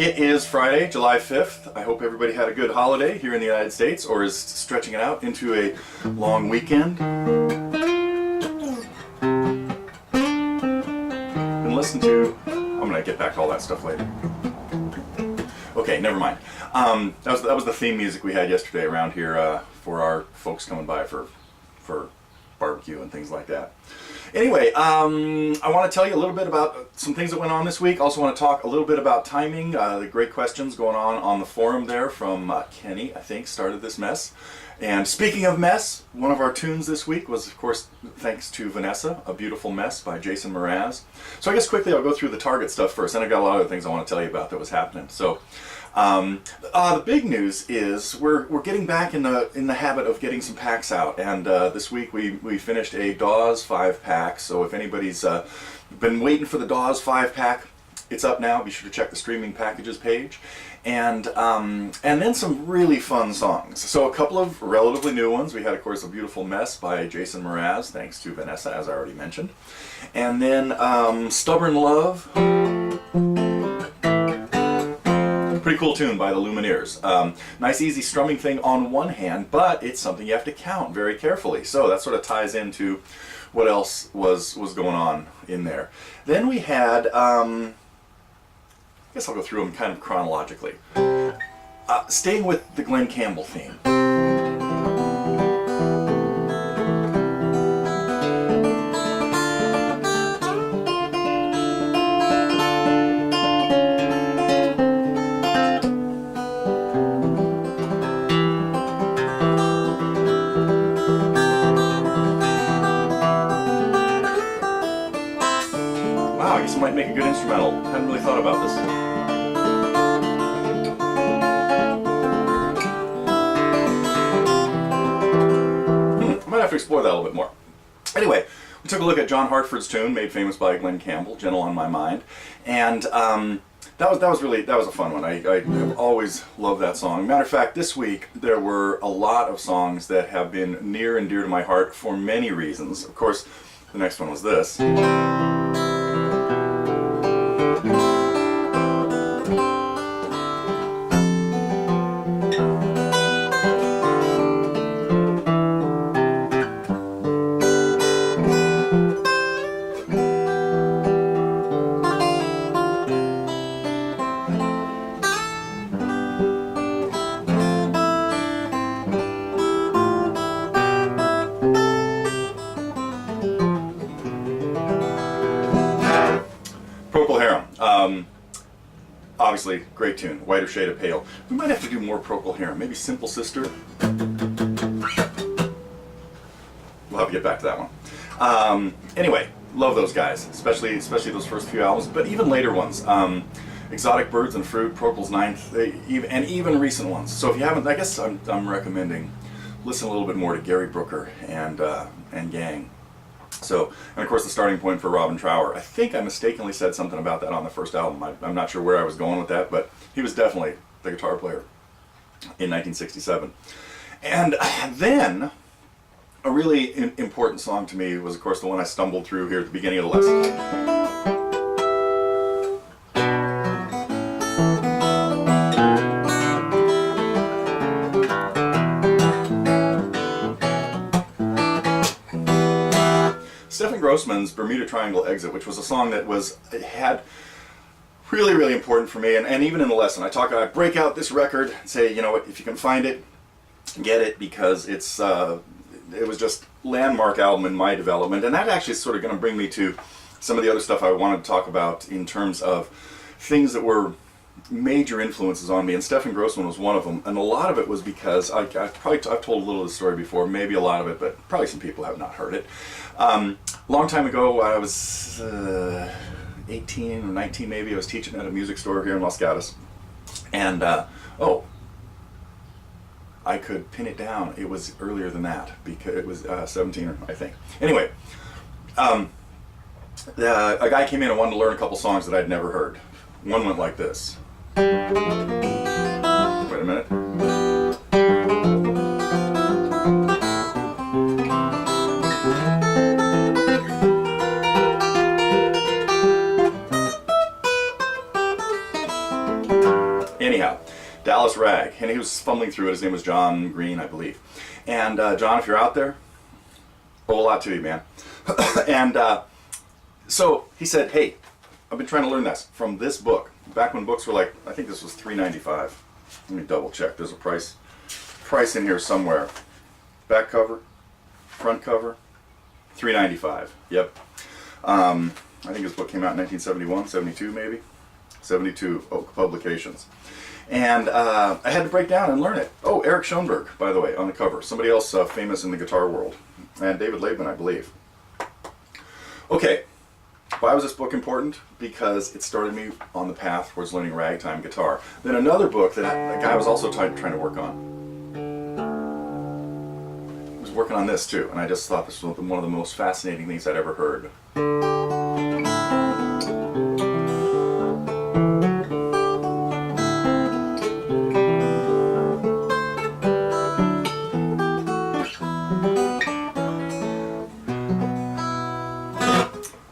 It is Friday, July 5th. I hope everybody had a good holiday here in the United States or is stretching it out into a long weekend. Been listening to... I'm going to get back to all that stuff later. Okay, never mind. That was the theme music we had yesterday around here for our folks coming by for barbecue and things like that. Anyway, I want to tell you a little bit about some things that went on this week. Also want to talk a little bit about timing. The great questions going on the forum there from Kenny, I think, started this mess. And speaking of mess, one of our tunes this week was, of course, thanks to Vanessa, A Beautiful Mess by Jason Mraz. So I guess quickly I'll go through the Target stuff first, and I've got a lot of other things I want to tell you about that was happening. So the big news is we're getting back in the habit of getting some packs out, and this week we finished a Dawes 5-pack. So if anybody's been waiting for the Dawes 5-pack, it's up now. Be sure to check the streaming packages page, and then some really fun songs. So a couple of relatively new ones. We had, of course, A Beautiful Mess by Jason Mraz, thanks to Vanessa, as I already mentioned, and then Stubborn Love. Pretty cool tune by the Lumineers. Nice easy strumming thing on one hand, but it's something you have to count very carefully. So that sort of ties into what else was going on in there. Then we had, I guess I'll go through them kind of chronologically. Staying with the Glen Campbell theme. Might make a good instrumental. Hadn't really thought about this. I might have to explore that a little bit more. Anyway, we took a look at John Hartford's tune, made famous by Glen Campbell, "Gentle on My Mind," and that was a fun one. I have always loved that song. Matter of fact, this week there were a lot of songs that have been near and dear to my heart for many reasons. Of course, the next one was this. Procol Harum. Obviously, great tune. Whiter Shade of Pale. We might have to do more Procol Harum. Maybe Simple Sister. We'll have to get back to that one. Anyway, love those guys, especially those first few albums, but even later ones. Exotic Birds and Fruit, Procol's Ninth, and even recent ones. So if you haven't, I guess I'm recommending listen a little bit more to Gary Brooker and gang. So, and of course the starting point for Robin Trower. I think I mistakenly said something about that on the first album. I'm not sure where I was going with that, but he was definitely the guitar player in 1967. And then, a really important song to me was, of course, the one I stumbled through here at the beginning of the lesson. Stefan Grossman's Bermuda Triangle Exit, which was a song that had really, really important for me, and even in the lesson, I break out this record and say, you know what, if you can find it, get it, because it was just landmark album in my development, and that actually is sort of going to bring me to some of the other stuff I wanted to talk about in terms of things that were major influences on me, and Stefan Grossman was one of them, and a lot of it was because I've told a little of the story before, maybe a lot of it, but probably some people have not heard it. Long time ago, I was 18 or 19 maybe, I was teaching at a music store here in Los Gatos, and I could pin it down, it was earlier than that, because it was 17, I think. Anyway, a guy came in and wanted to learn a couple songs that I'd never heard. One went like this. Wait a minute. Dallas Rag, and he was fumbling through it. His name was John Green, I believe. And John, if you're out there, a whole lot to you, man. And so he said, hey, I've been trying to learn this from this book. Back when books were like, I think this was $3.95. Let me double check. There's a price in here somewhere. Back cover, front cover, $3.95. Yep. I think this book came out in 1971, 72 maybe. 72 Oak Publications. And I had to break down and learn it. Oh, Eric Schoenberg, by the way, on the cover. Somebody else famous in the guitar world. And David Laban, I believe. Okay, why was this book important? Because it started me on the path towards learning ragtime guitar. Then another book that a guy was also trying to work on. He was working on this too, and I just thought this was one of the most fascinating things I'd ever heard.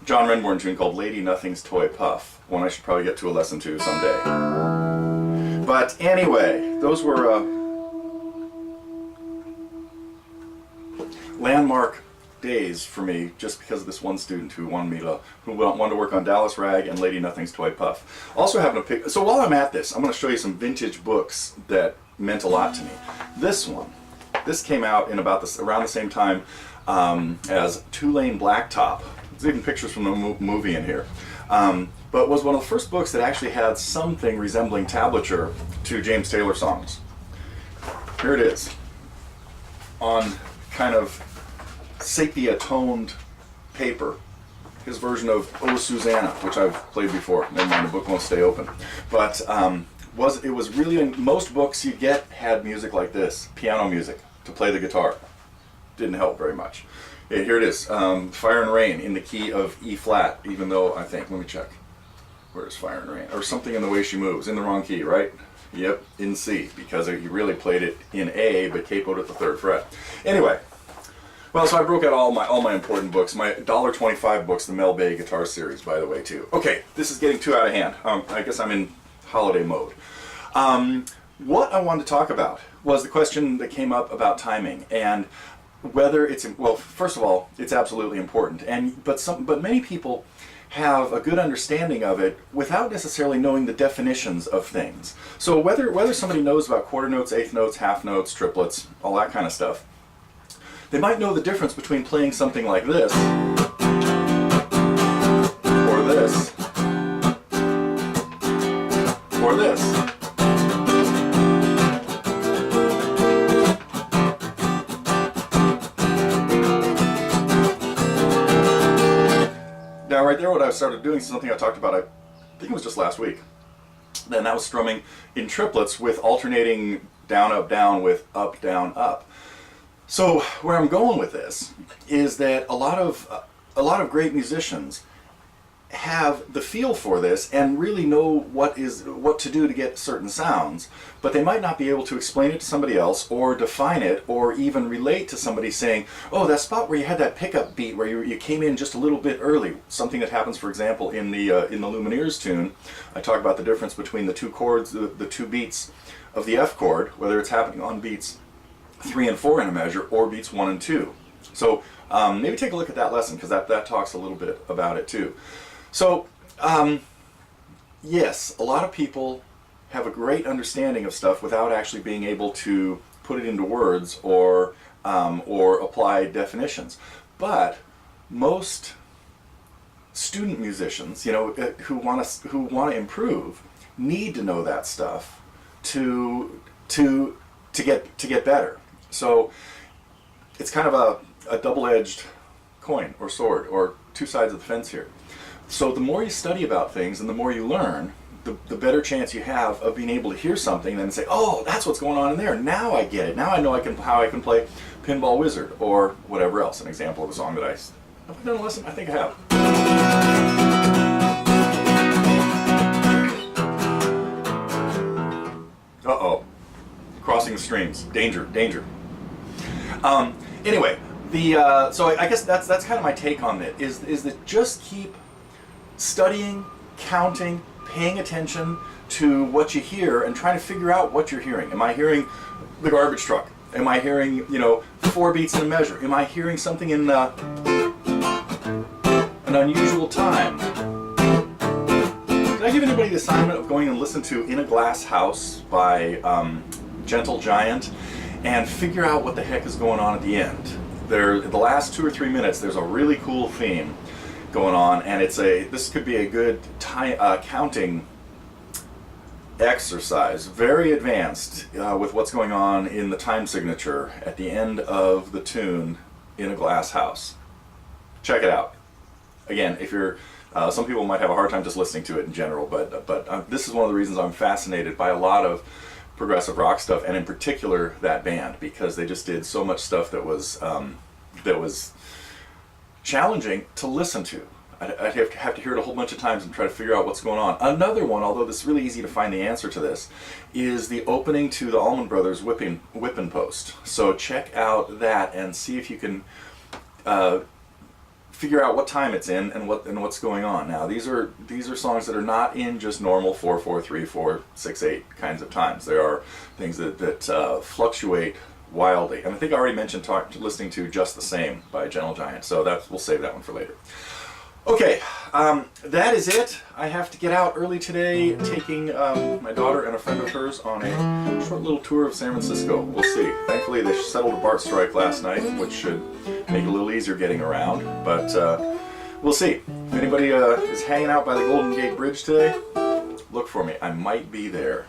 John Renbourn tune called Lady Nothing's Toy Puff, one I should probably get to a lesson to someday. But anyway, those were landmark days for me, just because of this one student who wanted to work on Dallas Rag and Lady Nothing's Toy Puff. Also happened to pick. So while I'm at this, I'm going to show you some vintage books that meant a lot to me. This came out in around the same time as Two-Lane Blacktop. There's even pictures from the movie in here. But was one of the first books that actually had something resembling tablature to James Taylor songs. Here it is, on kind of sepia-toned paper. His version of Oh Susanna, which I've played before. Never mind, the book won't stay open. But it was really, most books you get had music like this, piano music, to play the guitar. Didn't help very much. Yeah, here it is, Fire and Rain in the key of E flat, even though I think, let me check. Where's Fire and Rain? Or Something in the Way She Moves, in the wrong key, right? Yep, in C, because he really played it in A, but capoed at the 3rd fret. Anyway, well, so I broke out all my important books, my $1.25 books, the Mel Bay guitar series, by the way, too. Okay, this is getting too out of hand. I guess I'm in holiday mode. What I wanted to talk about was the question that came up about timing, and whether it's, well, first of all, it's absolutely important, but many people have a good understanding of it without necessarily knowing the definitions of things. So whether somebody knows about quarter notes, eighth notes, half notes, triplets, all that kind of stuff, they might know the difference between playing something like this or this or this. Now right there, what I started doing is something I talked about, I think it was just last week. Then that was strumming in triplets with alternating down, up, with up, down, up. So where I'm going with this is that a lot of great musicians have the feel for this and really know what to do to get certain sounds, but they might not be able to explain it to somebody else or define it or even relate to somebody saying, oh, that spot where you had that pickup beat where you came in just a little bit early. Something that happens, for example, in the Lumineers tune. I talk about the difference between the two chords, the two beats of the F chord, whether it's happening on beats 3 and 4 in a measure or beats 1 and 2. So maybe take a look at that lesson, because that talks a little bit about it too. So, yes, a lot of people have a great understanding of stuff without actually being able to put it into words or apply definitions. But most student musicians, who want to improve, need to know that stuff to get better. So it's kind of a double-edged coin or sword, or two sides of the fence here. So the more you study about things and the more you learn, the better chance you have of being able to hear something and then say, oh, that's what's going on in there. Now I get it. Now I know how I can play Pinball Wizard or whatever else. An example of a song that have I done a lesson? I think I have. Uh-oh. Crossing the streams. Danger, danger. Anyway, so I guess that's kind of my take on it, is that just keep studying, counting, paying attention to what you hear and trying to figure out what you're hearing. Am I hearing the garbage truck? Am I hearing, 4 beats in a measure? Am I hearing something in an unusual time? Did I give anybody the assignment of going and listen to In a Glass House by Gentle Giant and figure out what the heck is going on at the end? The last 2 or 3 minutes, there's a really cool theme going on, and this could be a good counting exercise, very advanced with what's going on in the time signature at the end of the tune In a Glass House. Check it out. Again, if you're some people might have a hard time just listening to it in general, but this is one of the reasons I'm fascinated by a lot of progressive rock stuff, and in particular that band, because they just did so much stuff that was challenging to listen to. I'd have to hear it a whole bunch of times and try to figure out what's going on. Another one, although it's really easy to find the answer to this, is the opening to the Allman Brothers Whippin' Post. So check out that and see if you can figure out what time it's in and what's going on. Now these are songs that are not in just normal 4/4, 3/4, 6/8 kinds of times. There are things that fluctuate wildly. And I think I already mentioned listening to Just the Same by Gentle Giant, so we'll save that one for later. Okay, that is it. I have to get out early today, taking my daughter and a friend of hers on a short little tour of San Francisco. We'll see. Thankfully, they settled a BART strike last night, which should make it a little easier getting around. But we'll see. If anybody is hanging out by the Golden Gate Bridge today, look for me. I might be there.